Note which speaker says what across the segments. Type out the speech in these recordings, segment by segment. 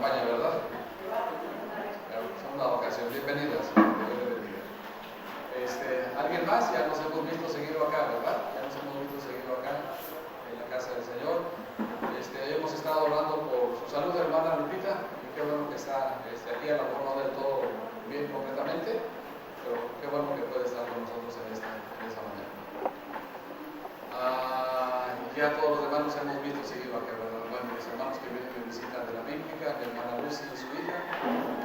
Speaker 1: acompaña, ¿verdad? Son una ocasión. Bienvenidas. Dios les bendiga. ¿Alguien más? Ya nos hemos visto seguido acá, ¿verdad? Ya nos hemos visto seguido acá en la casa del Señor. Hemos estado orando por su salud, hermana Lupita, y qué bueno que está aquí, a lo mejor no del todo bien completamente, pero qué bueno que puede estar con nosotros en esta mañana. Ya todos los hermanos hemos visto seguido acá, ¿verdad? Bueno, mis hermanos que vienen de visita de la Bíblica, mi hermana Lucy y su hija,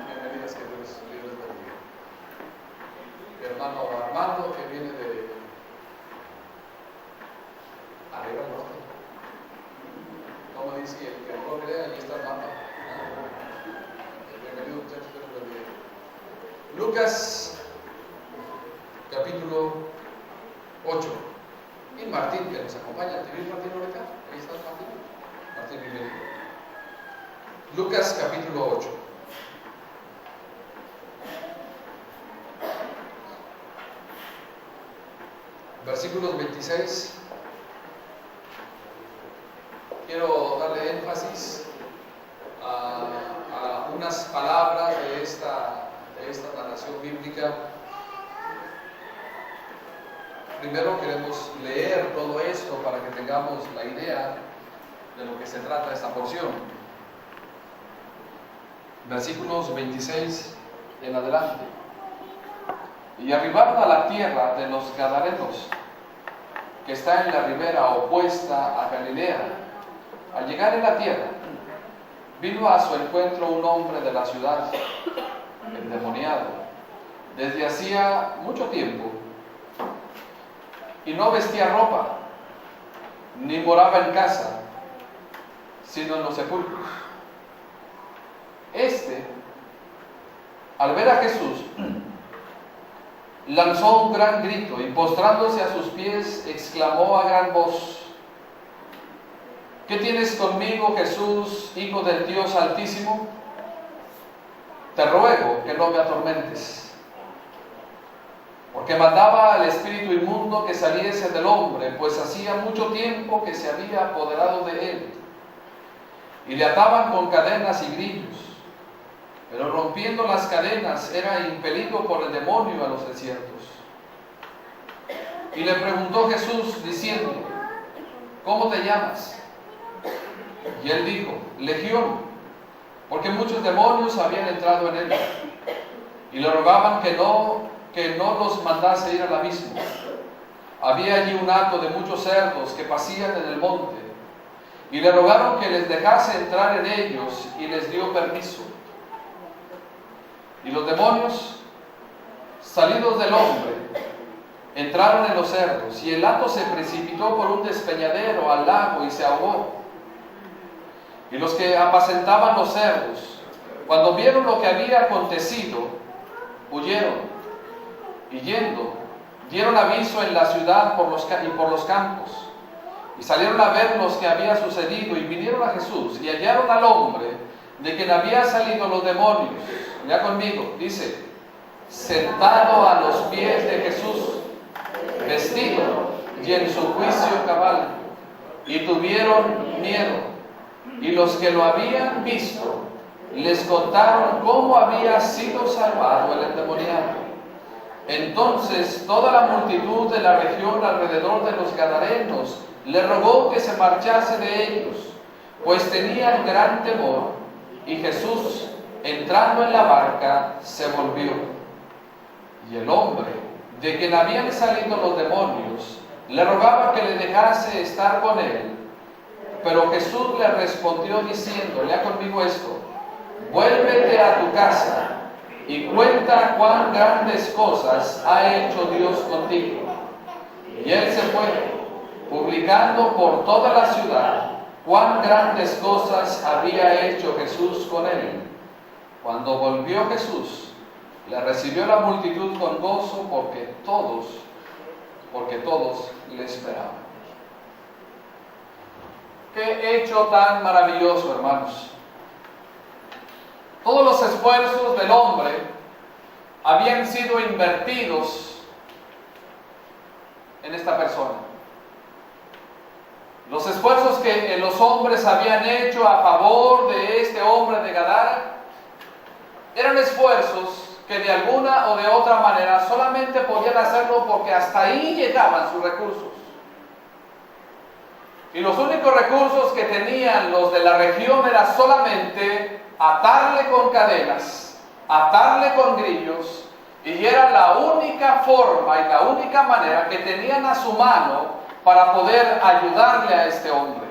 Speaker 1: bienvenidas, que Dios les bendiga. Mi hermano Armando, que viene de arriba al norte. Como dice el que no crea, ahí está el mapa. Bienvenido, muchachos, Dios les bendiga. Lucas, capítulo 8. Y Martín, que nos acompaña. ¿Te ves, Martín, ahorita? Ahí está Martín. Martín, bienvenido. Lucas, capítulo 8. Versículos 26. Quiero darle énfasis a unas palabras de esta narración bíblica. Primero queremos leer todo esto para que tengamos la idea de lo que se trata esta porción. Versículos 26 en adelante. Y arribaron a la tierra de los Gadarenos, que está en la ribera opuesta a Galilea. Al llegar en la tierra, vino a su encuentro un hombre de la ciudad, endemoniado, desde hacía mucho tiempo, y no vestía ropa, ni moraba en casa, sino en los sepulcros. Al ver a Jesús, lanzó un gran grito y postrándose a sus pies, exclamó a gran voz: ¿qué tienes conmigo, Jesús, Hijo del Dios Altísimo? Te ruego que no me atormentes. Porque mandaba al espíritu inmundo que saliese del hombre, pues hacía mucho tiempo que se había apoderado de él. Y le ataban con cadenas y grillos, pero rompiendo las cadenas era impelido por el demonio a los desiertos. Y le preguntó Jesús diciendo: ¿cómo te llamas? Y él dijo: Legión, porque muchos demonios habían entrado en él. Y le rogaban que no los mandase ir al abismo. Había allí un hato de muchos cerdos que pasían en el monte, y le rogaron que les dejase entrar en ellos, y les dio permiso. Y los demonios, salidos del hombre, entraron en los cerdos, y el hato se precipitó por un despeñadero al lago y se ahogó. Y los que apacentaban los cerdos, cuando vieron lo que había acontecido, huyeron, y yendo, dieron aviso en la ciudad y por los campos, y salieron a ver lo que había sucedido, y vinieron a Jesús, y hallaron al hombre de quien había salido los demonios. Ya conmigo, dice: sentado a los pies de Jesús, vestido y en su juicio cabal, y tuvieron miedo. Y los que lo habían visto les contaron cómo había sido salvado el endemoniado. Entonces toda la multitud de la región alrededor de los Gadarenos le rogó que se marchase de ellos, pues tenían gran temor. Y Jesús, entrando en la barca, se volvió. Y el hombre de quien habían salido los demonios le rogaba que le dejase estar con él. Pero Jesús le respondió diciendo: lea conmigo esto: vuélvete a tu casa y cuenta cuán grandes cosas ha hecho Dios contigo. Y él se fue, publicando por toda la ciudad cuán grandes cosas había hecho Jesús con él. Cuando volvió Jesús, le recibió la multitud con gozo, porque todos le esperaban. Qué hecho tan maravilloso, hermanos. Todos los esfuerzos del hombre habían sido invertidos en esta persona. Los esfuerzos que los hombres habían hecho a favor de este hombre de Gadara eran esfuerzos que de alguna o de otra manera solamente podían hacerlo porque hasta ahí llegaban sus recursos. Y los únicos recursos que tenían los de la región era solamente atarle con cadenas, atarle con grillos, y era la única forma y la única manera que tenían a su mano para poder ayudarle a este hombre.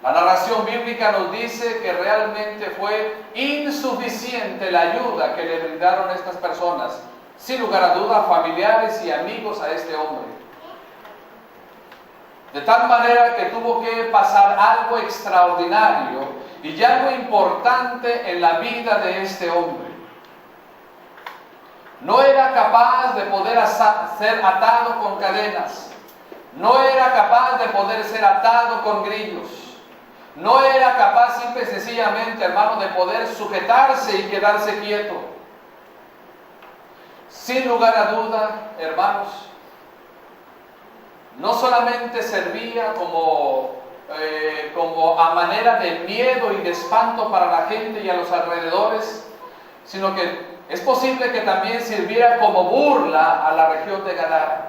Speaker 1: La narración bíblica nos dice que realmente fue insuficiente la ayuda que le brindaron estas personas, sin lugar a duda familiares y amigos a este hombre. De tal manera que tuvo que pasar algo extraordinario y algo importante en la vida de este hombre. No era capaz de poder ser atado con cadenas, no era capaz de poder ser atado con grillos, no era capaz simple y sencillamente, hermano, de poder sujetarse y quedarse quieto. Sin lugar a duda, hermanos, no solamente servía como a manera de miedo y de espanto para la gente y a los alrededores, sino que es posible que también sirviera como burla a la región de Gadara.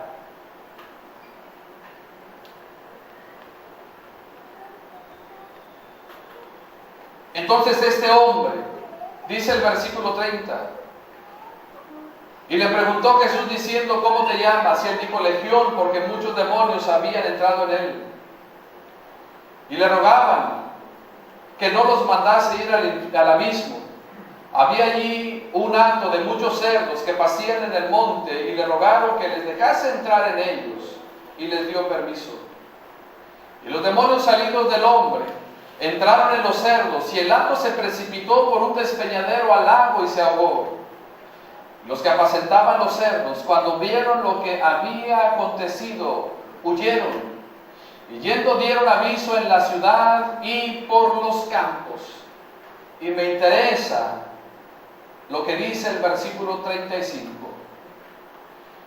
Speaker 1: Entonces este hombre, dice el versículo 30, y le preguntó Jesús diciendo, ¿cómo te llamas? Y él dijo, Legión, porque muchos demonios habían entrado en él. Y le rogaban que no los mandase ir al abismo. Había allí un hato de muchos cerdos que pasían en el monte, y le rogaron que les dejase entrar en ellos, y les dio permiso. Y los demonios salidos del hombre entraron en los cerdos, y el hato se precipitó por un despeñadero al lago y se ahogó. Los que apacentaban los cerdos, cuando vieron lo que había acontecido, huyeron, y yendo dieron aviso en la ciudad y por los campos. Y me interesa lo que dice el versículo 35.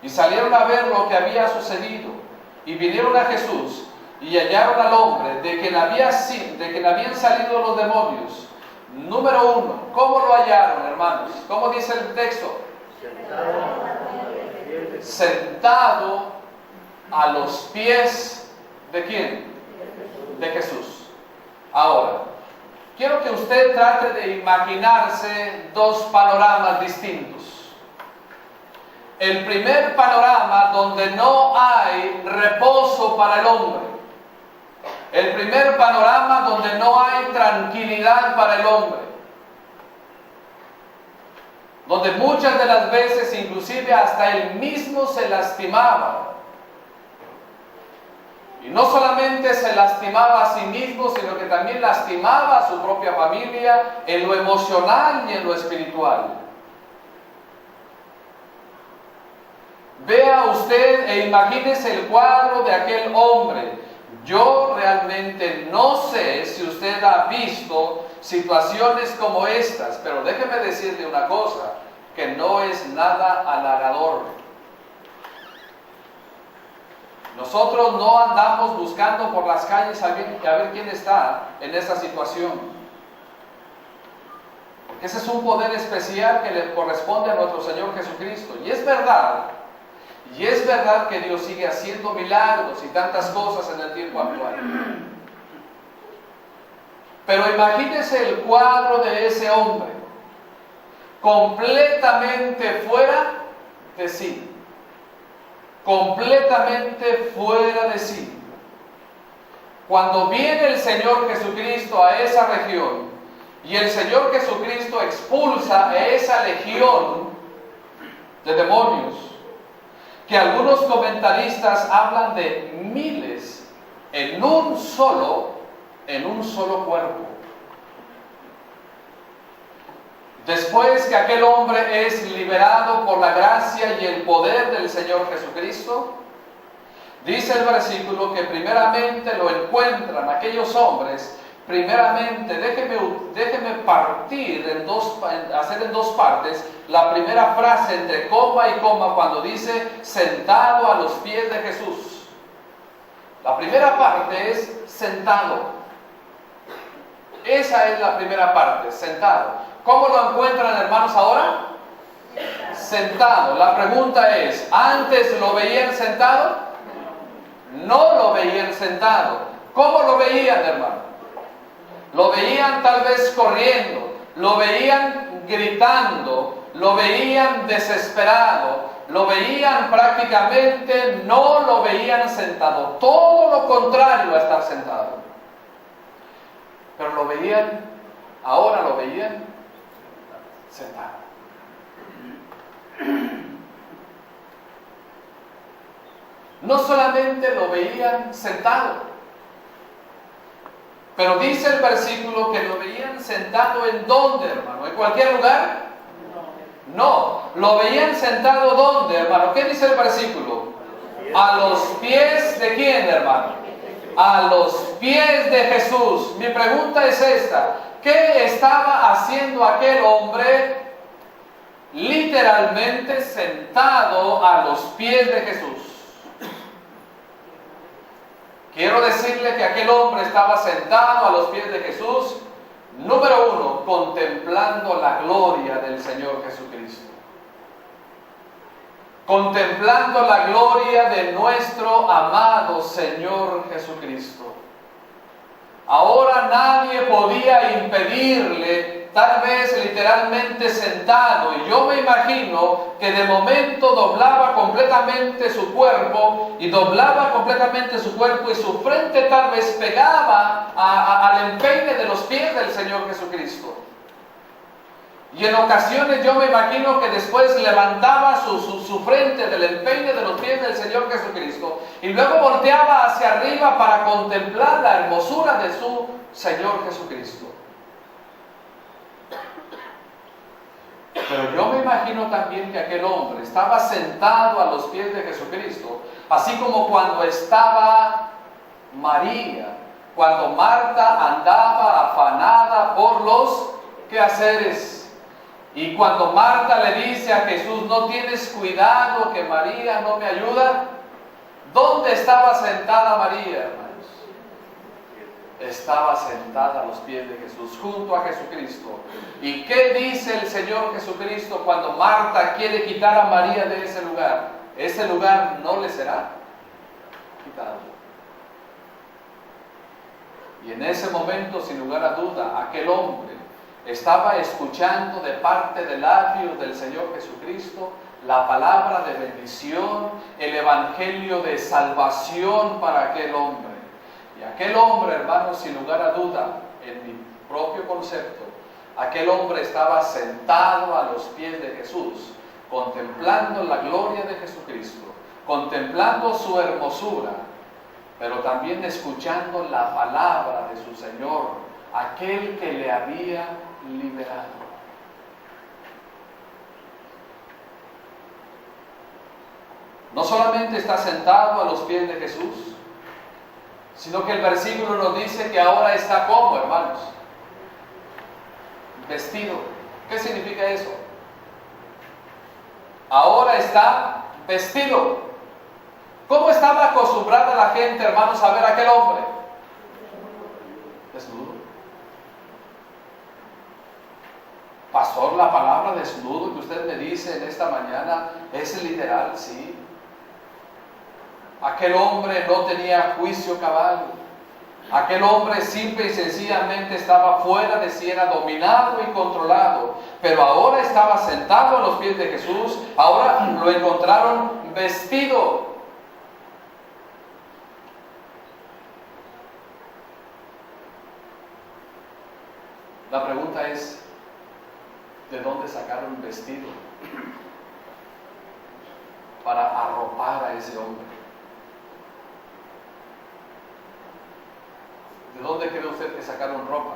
Speaker 1: Y salieron a ver lo que había sucedido, y vinieron a Jesús, y hallaron al hombre de quien habían salido los demonios. Número 1, ¿cómo lo hallaron, hermanos? ¿Cómo dice el texto? Sentado a los pies ¿de quién? De Jesús. Ahora, quiero que usted trate de imaginarse dos panoramas distintos. El primer panorama donde no hay reposo para el hombre. El primer panorama donde no hay tranquilidad para el hombre. Donde muchas de las veces inclusive hasta él mismo se lastimaba. Y no solamente se lastimaba a sí mismo, sino que también lastimaba a su propia familia en lo emocional y en lo espiritual. Vea usted e imagínese el cuadro de aquel hombre. Yo realmente no sé si usted ha visto situaciones como estas, pero déjeme decirle una cosa, que no es nada halagador. Nosotros no andamos buscando por las calles a ver quién está en esta situación. Porque ese es un poder especial que le corresponde a nuestro Señor Jesucristo. Y es verdad que Dios sigue haciendo milagros y tantas cosas en el tiempo actual. Pero imagínese el cuadro de ese hombre, completamente fuera de sí. Completamente fuera de sí. Cuando viene el Señor Jesucristo a esa región y el Señor Jesucristo expulsa a esa legión de demonios, que algunos comentaristas hablan de miles en un solo cuerpo. Después que aquel hombre es liberado por la gracia y el poder del Señor Jesucristo, dice el versículo que primeramente lo encuentran aquellos hombres. Primeramente, déjeme partir hacer en dos partes la primera frase entre coma y coma cuando dice sentado a los pies de Jesús. La primera parte es sentado. Esa es la primera parte, sentado. ¿Cómo lo encuentran, hermanos, ahora? Sentado. La pregunta es, ¿antes lo veían sentado? No lo veían sentado. ¿Cómo lo veían, hermano? Lo veían tal vez corriendo, lo veían gritando, lo veían desesperado, lo veían prácticamente, no lo veían sentado. Todo lo contrario a estar sentado. Pero lo veían, ahora lo veían sentado. No solamente lo veían sentado, pero dice el versículo que lo veían sentado ¿en dónde, hermano? ¿En cualquier lugar? No, lo veían sentado ¿dónde, hermano? ¿Qué dice el versículo? A los pies de quién, hermano? A los pies de Jesús. Mi pregunta es esta: ¿qué estaba haciendo aquel hombre literalmente sentado a los pies de Jesús? Quiero decirle que aquel hombre estaba sentado a los pies de Jesús, número uno, contemplando la gloria del Señor Jesucristo. Contemplando la gloria de nuestro amado Señor Jesucristo. Ahora nadie podía impedirle, tal vez literalmente sentado, y yo me imagino que de momento doblaba completamente su cuerpo, y su frente tal vez pegaba al empeine de los pies del Señor Jesucristo. Y en ocasiones yo me imagino que después levantaba su frente del empeine de los pies del Señor Jesucristo y luego volteaba hacia arriba para contemplar la hermosura de su Señor Jesucristo. Pero yo me imagino también que aquel hombre estaba sentado a los pies de Jesucristo, así como cuando estaba María, cuando Marta andaba afanada por los quehaceres. Y cuando Marta le dice a Jesús, no tienes cuidado que María no me ayuda. ¿Dónde estaba sentada María, hermanos? Estaba sentada a los pies de Jesús, junto a Jesucristo. ¿Y qué dice el Señor Jesucristo cuando Marta quiere quitar a María de ese lugar? Ese lugar no le será quitado. Y en ese momento, sin lugar a duda, aquel hombre estaba escuchando de parte de labios del Señor Jesucristo la palabra de bendición, el evangelio de salvación para aquel hombre. Y aquel hombre, hermanos, sin lugar a duda, en mi propio concepto, aquel hombre estaba sentado a los pies de Jesús, contemplando la gloria de Jesucristo, contemplando su hermosura, pero también escuchando la palabra de su Señor, aquel que le había liberado. No solamente está sentado a los pies de Jesús, sino que el versículo nos dice que ahora está como, hermanos, vestido. ¿Qué significa eso? Ahora está vestido. ¿Cómo estaba acostumbrada la gente, hermanos, a ver a aquel hombre? Desnudo. Pastor, la palabra desnudo que usted me dice en esta mañana es literal, sí. Aquel hombre no tenía juicio cabal. Aquel hombre simple y sencillamente estaba fuera de sí, era dominado y controlado. Pero ahora estaba sentado a los pies de Jesús, ahora lo encontraron vestido. La pregunta es, ¿de dónde sacaron un vestido para arropar a ese hombre? ¿De dónde cree usted que sacaron ropa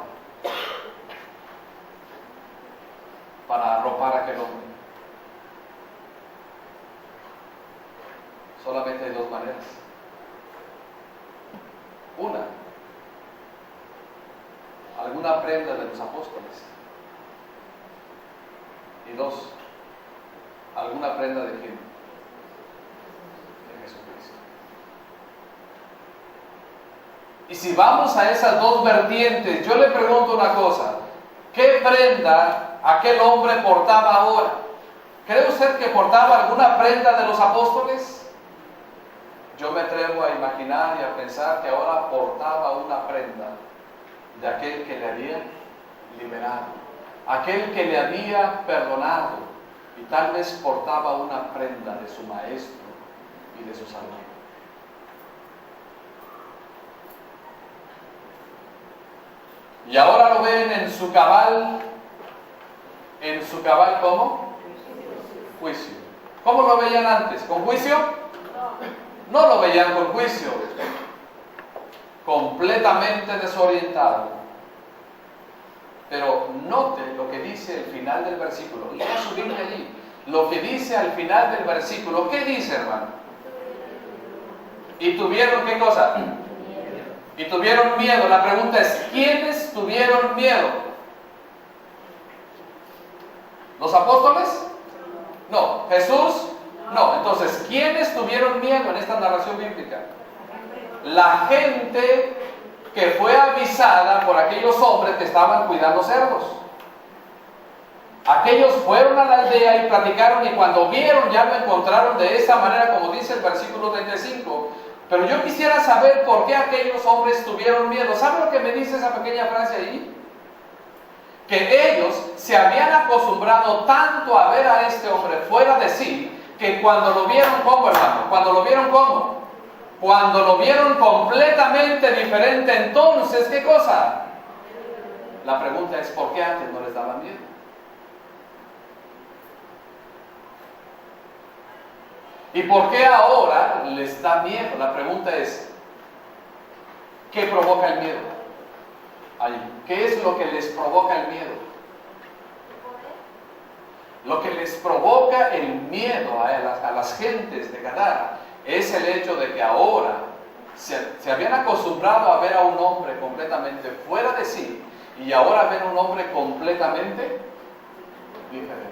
Speaker 1: para arropar a aquel hombre? Solamente hay dos maneras. Una, alguna prenda de los apóstoles. Y dos, alguna prenda de quién? De Jesucristo. Y si vamos a esas dos vertientes, yo le pregunto una cosa, ¿qué prenda aquel hombre portaba ahora? ¿Cree usted que portaba alguna prenda de los apóstoles? Yo me atrevo a imaginar y a pensar que ahora portaba una prenda de aquel que le había liberado, aquel que le había perdonado, y tal vez portaba una prenda de su maestro y de su salvador. Y ahora lo ven en su cabal, ¿cómo? Juicio. ¿Cómo lo veían antes? ¿Con juicio? No lo veían con juicio. Completamente desorientado. Pero note lo que dice el final del versículo. Lea su Biblia allí. Lo que dice al final del versículo. ¿Qué dice, hermano? ¿Y tuvieron qué cosa? Y tuvieron miedo. La pregunta es, ¿quiénes tuvieron miedo? ¿Los apóstoles? No. ¿Jesús? No. Entonces, ¿quiénes tuvieron miedo en esta narración bíblica? La gente que fue avisada por aquellos hombres que estaban cuidando cerdos. Aquellos fueron a la aldea y platicaron, y cuando vieron ya lo encontraron de esa manera, como dice el versículo 35. Pero yo quisiera saber por qué aquellos hombres tuvieron miedo. ¿Sabe lo que me dice esa pequeña frase ahí? Que ellos se habían acostumbrado tanto a ver a este hombre fuera de sí, que cuando lo vieron, ¿cómo, hermano? Cuando lo vieron, ¿cómo? Cuando lo vieron completamente diferente, entonces, ¿qué cosa? La pregunta es, ¿por qué antes no les daba miedo? ¿Y por qué ahora les da miedo? La pregunta es, ¿qué provoca el miedo? ¿Qué es lo que les provoca el miedo? Lo que les provoca el miedo a las gentes de Gadara es el hecho de que ahora se habían acostumbrado a ver a un hombre completamente fuera de sí, y ahora ven a un hombre completamente diferente.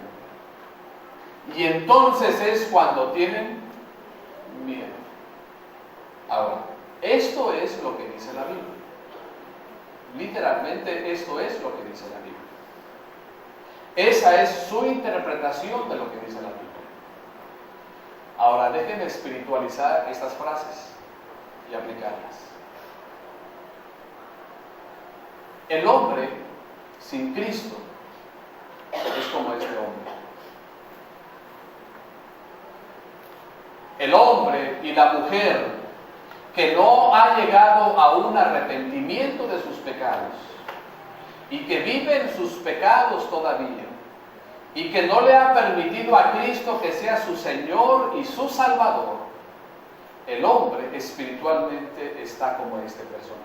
Speaker 1: Y entonces es cuando tienen miedo. Ahora, esto es lo que dice la Biblia. Literalmente esto es lo que dice la Biblia. Esa es su interpretación de lo que dice la Biblia. Ahora déjenme espiritualizar estas frases y aplicarlas. El hombre sin Cristo es como este hombre. El hombre y la mujer que no ha llegado a un arrepentimiento de sus pecados y que vive en sus pecados todavía y que no le ha permitido a Cristo que sea su Señor y su Salvador, el hombre espiritualmente está como este personaje.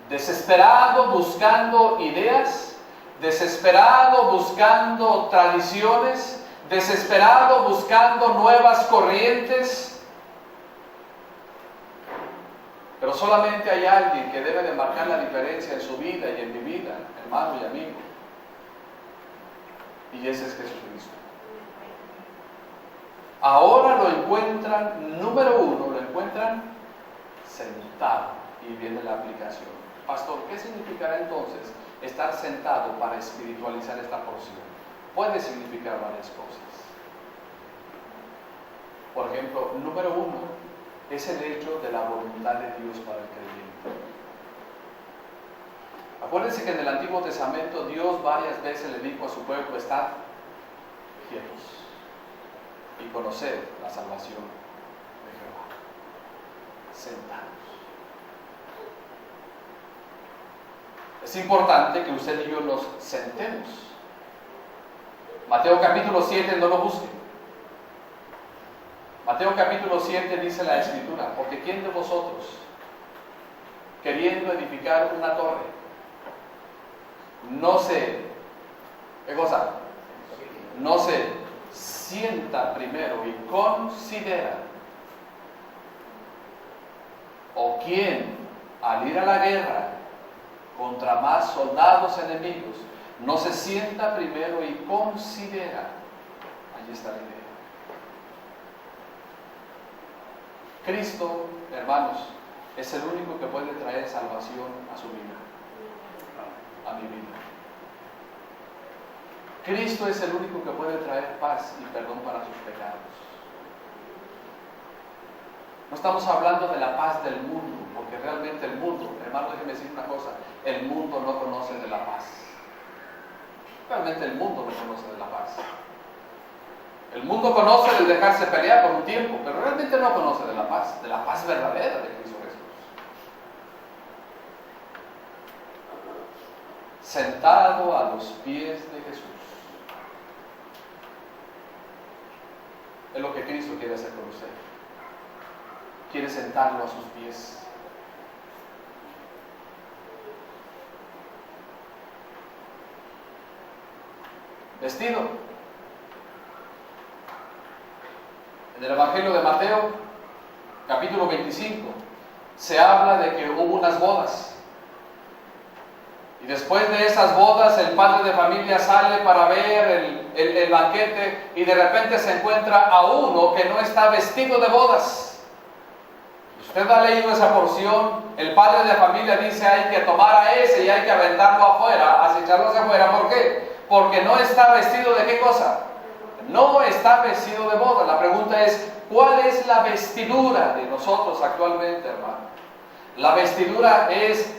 Speaker 1: Desesperado buscando ideas, desesperado buscando tradiciones, desesperado buscando nuevas corrientes. Pero solamente hay alguien que debe de marcar la diferencia en su vida y en mi vida, hermano y amigo. Y ese es Jesucristo. Ahora lo encuentran, número uno, lo encuentran sentado. Y viene la aplicación. Pastor, ¿qué significará entonces estar sentado para espiritualizar esta porción? Puede significar varias cosas. Por ejemplo, número uno, es el hecho de la voluntad de Dios para el creyente. Acuérdense que en el Antiguo Testamento Dios varias veces le dijo a su pueblo: estad quietos y conoced la salvación de Jehová. Sentados. Es importante que usted y yo nos sentemos. Mateo capítulo 7, no lo busquen. Mateo capítulo 7 dice la Escritura: porque ¿quién de vosotros, queriendo edificar una torre, no se, ¿qué cosa? No se sienta primero y considera? ¿O quién, al ir a la guerra contra más soldados enemigos, no se sienta primero y considera? Allí está la idea. Cristo, hermanos, es el único que puede traer salvación a su vida, a mi vida. Cristo es el único que puede traer paz y perdón para sus pecados. No estamos hablando de la paz del mundo, porque realmente el mundo, hermano, déjeme decir una cosa, el mundo no conoce de la paz. Realmente el mundo no conoce de la paz. El mundo conoce de dejarse pelear por un tiempo, pero realmente no conoce de la paz verdadera de Cristo Jesús. Sentado a los pies de Jesús. Es lo que Cristo quiere hacer con usted. Quiere sentarlo a sus pies. Vestido. En el Evangelio de Mateo, capítulo 25, se habla de que hubo unas bodas. Y después de esas bodas, el padre de familia sale para ver el banquete y de repente se encuentra a uno que no está vestido de bodas. Usted ha leído esa porción, el padre de familia dice hay que tomar a ese y hay que aventarlo afuera, acecharlo hacia afuera. ¿Por qué? Porque no está vestido de qué cosa. No está vestido de boda. La pregunta es, ¿cuál es la vestidura de nosotros actualmente, hermano? La vestidura es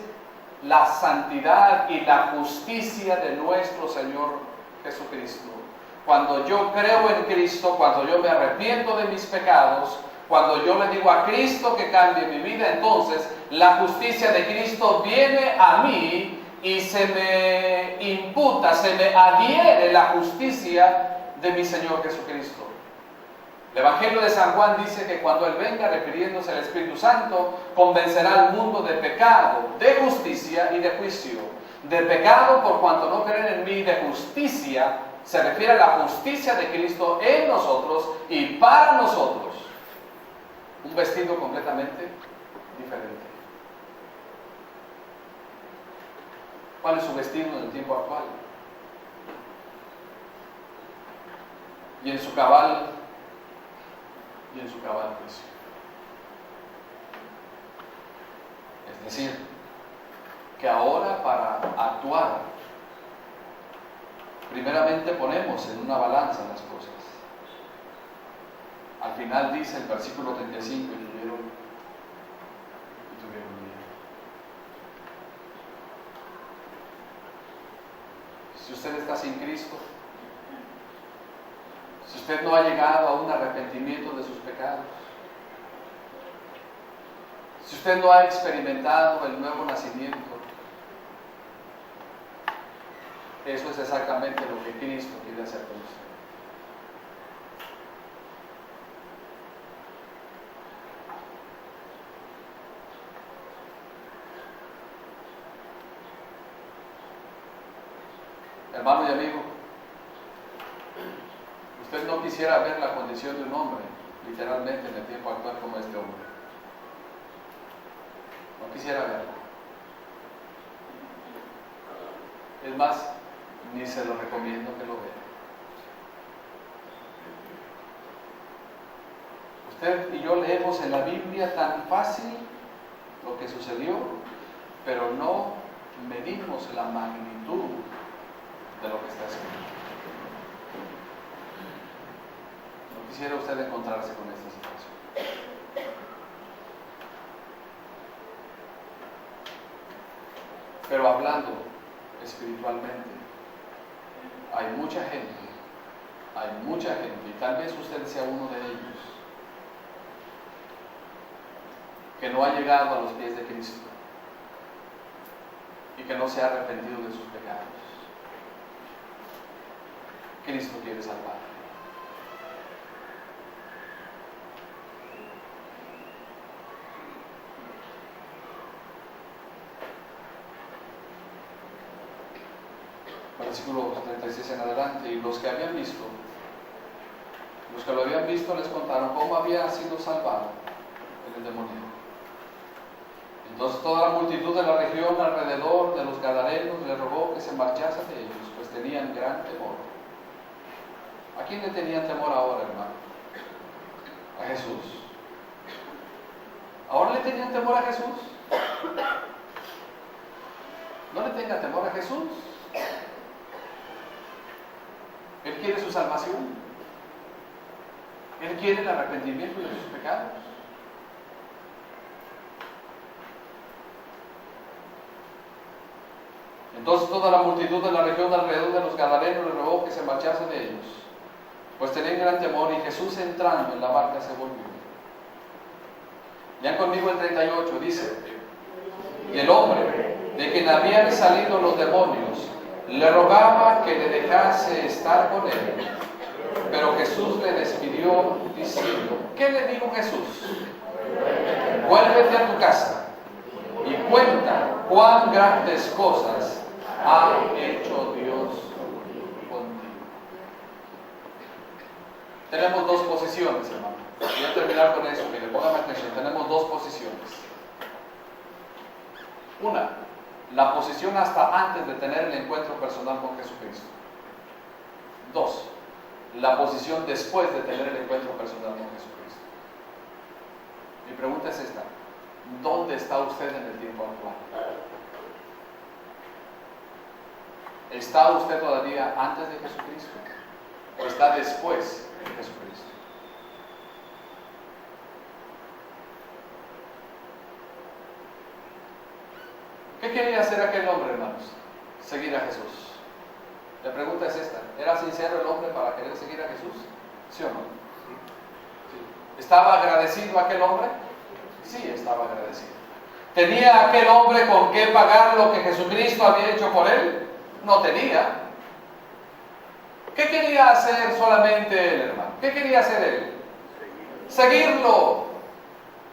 Speaker 1: la santidad y la justicia de nuestro Señor Jesucristo. Cuando yo creo en Cristo, cuando yo me arrepiento de mis pecados, cuando yo le digo a Cristo que cambie mi vida, entonces la justicia de Cristo viene a mí y se me imputa, se me adhiere la justicia de mi Señor Jesucristo. El Evangelio de San Juan dice que cuando Él venga, refiriéndose al Espíritu Santo, convencerá al mundo de pecado, de justicia y de juicio. De pecado por cuanto no creen en mí, de justicia se refiere a la justicia de Cristo en nosotros y para nosotros. Un vestido completamente diferente. ¿Cuál es su vestido en el tiempo actual? Y en su cabal juicio. Es decir, que ahora para actuar, primeramente ponemos en una balanza las cosas. Al final dice el versículo 35, y tuvieron miedo. Si usted está sin Cristo, si usted no ha llegado a un arrepentimiento de sus pecados, si usted no ha experimentado el nuevo nacimiento, eso es exactamente lo que Cristo quiere hacer con usted. Hermano y amigo, usted no quisiera ver la condición de un hombre, literalmente en el tiempo actual, como este hombre. No quisiera verla. Es más, ni se lo recomiendo que lo vea. Usted y yo leemos en la Biblia tan fácil lo que sucedió, pero no medimos la magnitud de lo que está escrito. No quisiera usted encontrarse con esta situación. Pero hablando espiritualmente, hay mucha gente, y tal vez usted sea uno de ellos, que no ha llegado a los pies de Cristo y que no se ha arrepentido de sus pecados. Cristo quiere salvar. Versículo 36 en adelante. Y los que lo habían visto les contaron cómo había sido salvado el endemoniado. Entonces toda la multitud de la región alrededor de los gadarenos le rogó que se marchase de ellos, pues tenían gran temor. ¿A quién le tenían temor ahora, hermano? A Jesús. ¿Ahora le tenían temor a Jesús? No le tenga temor a Jesús. Él quiere su salvación. Él quiere el arrepentimiento de sus pecados. Entonces toda la multitud de la región alrededor de los Gadarenos le rogó que se marchase de ellos, pues tenían gran temor, y Jesús, entrando en la barca, se volvió. Lean conmigo el 38, dice: y el hombre de quien habían salido los demonios le rogaba que le dejase estar con él, pero Jesús le despidió diciendo, ¿qué le dijo Jesús? Vuélvete a tu casa y cuenta cuán grandes cosas ha hecho Dios contigo. Tenemos dos posiciones, hermano. Voy a terminar con eso, mire, póngame atención. Tenemos dos posiciones. Una, la posición hasta antes de tener el encuentro personal con Jesucristo. Dos, la posición después de tener el encuentro personal con Jesucristo. Mi pregunta es esta: ¿dónde está usted en el tiempo actual? ¿Está usted todavía antes de Jesucristo o está después de Jesucristo? ¿Qué quería hacer aquel hombre, hermanos? Seguir a Jesús. La pregunta es esta: ¿era sincero el hombre para querer seguir a Jesús? ¿Sí o no? Sí. ¿Estaba agradecido aquel hombre? Sí, estaba agradecido. ¿Tenía aquel hombre con qué pagar lo que Jesucristo había hecho por él? No tenía. ¿Qué quería hacer solamente él, hermano? ¿Qué quería hacer él? Seguirlo.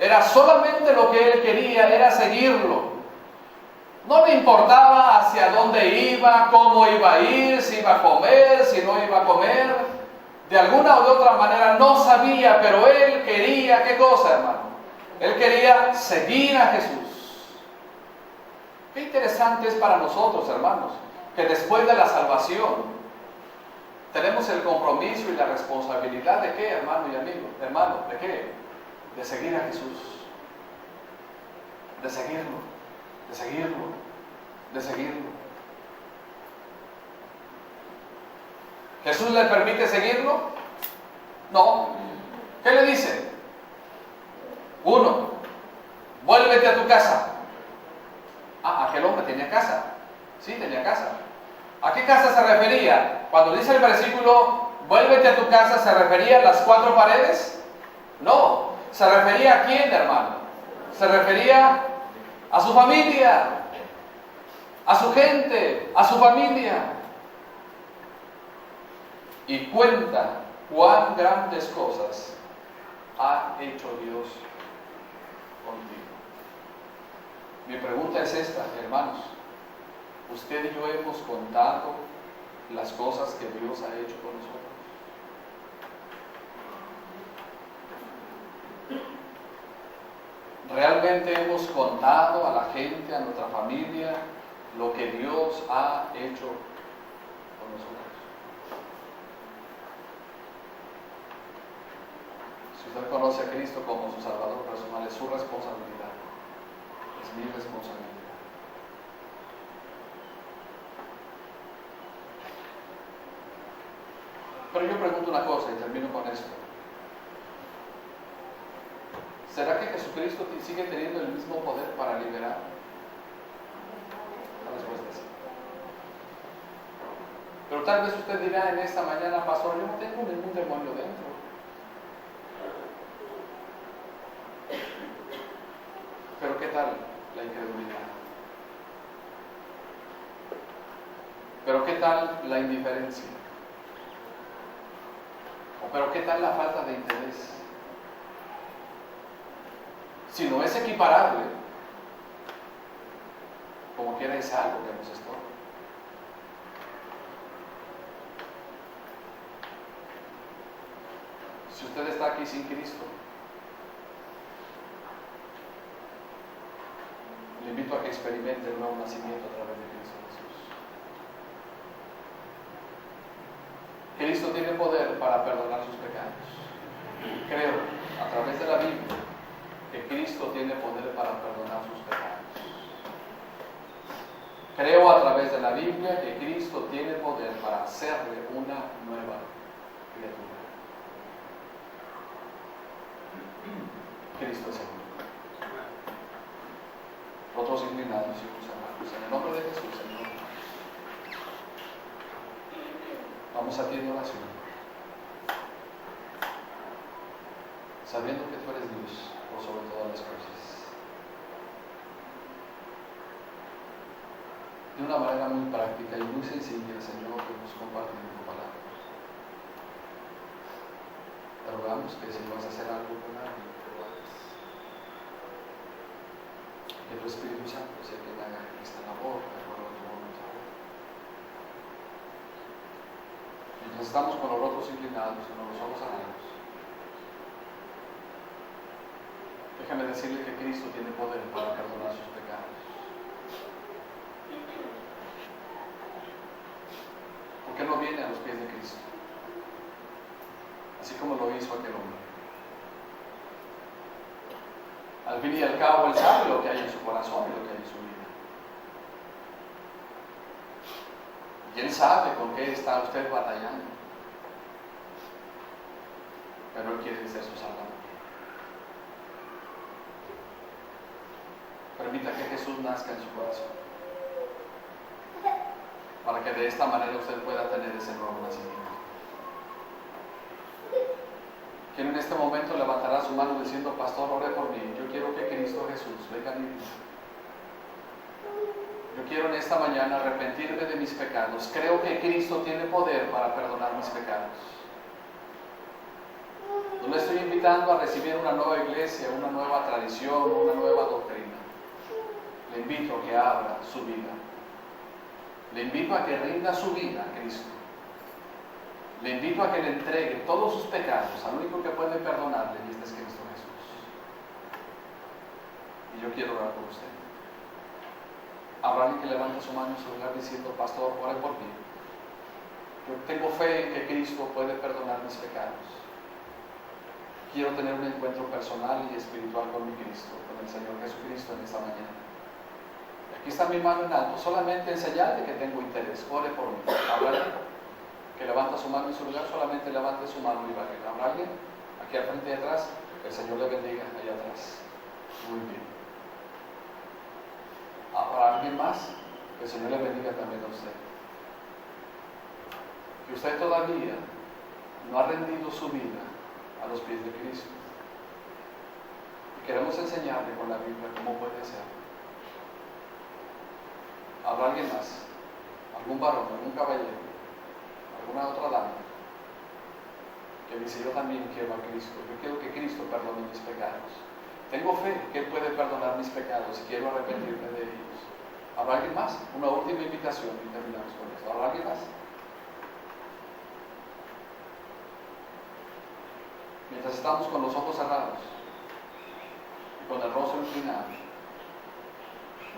Speaker 1: Era solamente lo que él quería, era seguirlo. No le importaba hacia dónde iba, cómo iba a ir, si iba a comer, si no iba a comer. De alguna o de otra manera no sabía, pero él quería, ¿qué cosa, hermano? Él quería seguir a Jesús. Qué interesante es para nosotros, hermanos, que después de la salvación tenemos el compromiso y la responsabilidad de qué, hermano y amigo, hermano, ¿de qué? De seguir a Jesús, de seguirlo, de seguirlo, de seguirlo. ¿Jesús le permite seguirlo? No. ¿Qué le dice? Uno, vuélvete a tu casa. Ah, aquel hombre tenía casa. Sí, tenía casa. ¿A qué casa se refería? Cuando dice el versículo, vuélvete a tu casa, ¿se refería a las cuatro paredes? No. ¿Se refería a quién, hermano? Se refería a su familia, a su gente, a su familia. Y cuenta cuán grandes cosas ha hecho Dios contigo. Mi pregunta es esta, hermanos: ¿usted y yo hemos contado las cosas que Dios ha hecho con nosotros? ¿Realmente hemos contado a la gente, a nuestra familia, lo que Dios ha hecho con nosotros? Si usted conoce a Cristo como su Salvador personal, es su responsabilidad, es mi responsabilidad. Pero yo pregunto una cosa y termino con esto: ¿será que Jesucristo sigue teniendo el mismo poder para liberar? La respuesta es sí. Pero tal vez usted dirá en esta mañana: pastor, yo no tengo ningún demonio dentro. Pero ¿qué tal la incredulidad? ¿Pero qué tal la indiferencia? ¿Pero qué tal la falta de interés? Si no es equiparable, como quiera es algo que nos estorba. Si usted está aquí sin Cristo, le invito a que experimente el nuevo nacimiento a través de Cristo Jesús. Cristo tiene poder para perdonar sus pecados. Creo, a través de la Biblia, que que Cristo tiene poder para perdonar sus pecados. Creo a través de la Biblia que Cristo tiene poder para hacerle una nueva criatura. Cristo es el único. Otros inclinados y ojos cerrados. En el nombre de Jesús, Señor. Vamos a ti en oración. Sabiendo que tú eres Dios por sobre todas las cosas. De una manera muy práctica y muy sencilla, Señor, que nos compartir tu palabra. Te rogamos que si vas a hacer algo con alguien, que lo hagas. Que tu Espíritu Santo sea quien haga esta labor de acuerdo a tu voluntad. Mientras estamos con los rostros inclinados y con los ojos cerrados, déjame decirle que Cristo tiene poder para perdonar sus pecados. ¿Por qué no viene a los pies de Cristo? Así como lo hizo aquel hombre. Al fin y al cabo, Él sabe lo que hay en su corazón y lo que hay en su vida. Y Él sabe con qué está usted batallando. Pero Él quiere ser su Salvador. Permita que Jesús nazca en su corazón, para que de esta manera usted pueda tener ese nuevo nacimiento. Quien en este momento levantará su mano diciendo: pastor, ore por mí. Yo quiero que Cristo Jesús venga a mi vida. Yo quiero en esta mañana arrepentirme de mis pecados. Creo que Cristo tiene poder para perdonar mis pecados. No le estoy invitando a recibir una nueva iglesia, una nueva tradición, una nueva doctrina. Le invito a que abra su vida. Le invito a que rinda su vida a Cristo. Le invito a que le entregue todos sus pecados al único que puede perdonarle, y este es Cristo Jesús. Y yo quiero orar por usted. Habrá alguien que levante su mano en su lugar diciendo: pastor, ore por mí. Yo tengo fe en que Cristo puede perdonar mis pecados. Quiero tener un encuentro personal y espiritual con mi Cristo, con el Señor Jesucristo en esta mañana. Aquí está mi mano en alto, solamente en señal de que tengo interés. Ore por mí. ¿Habrá alguien que levanta su mano en su lugar? Solamente levante su mano y baje. ¿Habrá alguien? Aquí al frente y atrás. Que el Señor le bendiga allá atrás. Muy bien. ¿Habrá alguien más? Que el Señor le bendiga también a usted. Que usted todavía no ha rendido su vida a los pies de Cristo. Y queremos enseñarle con la Biblia cómo puede ser. ¿Habrá alguien más? ¿Algún varón, algún caballero, alguna otra dama que dice: yo también quiero a Cristo, yo quiero que Cristo perdone mis pecados? Tengo fe que Él puede perdonar mis pecados y quiero arrepentirme de ellos. ¿Habrá alguien más? Una última invitación y terminamos con esto. ¿Habrá alguien más? Mientras estamos con los ojos cerrados y con el rostro inclinado,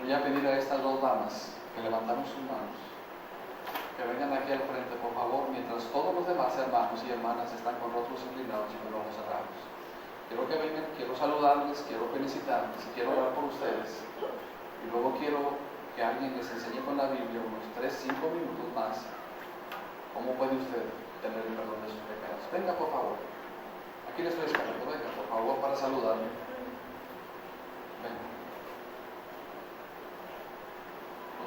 Speaker 1: voy a pedir a estas dos damas que levantaron sus manos que vengan aquí al frente, por favor, mientras todos los demás hermanos y hermanas están con rostros inclinados y con los ojos cerrados. Quiero que vengan, quiero saludarles, quiero felicitarles y quiero orar por ustedes. Y luego quiero que alguien les enseñe con la Biblia unos 3-5 minutos más cómo puede usted tener el perdón de sus pecados. Venga, por favor. Aquí les estoy esperando. Venga, por favor, para saludarme. Venga.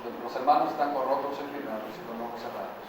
Speaker 1: Los hermanos están con rostros inclinados y con ojos cerrados.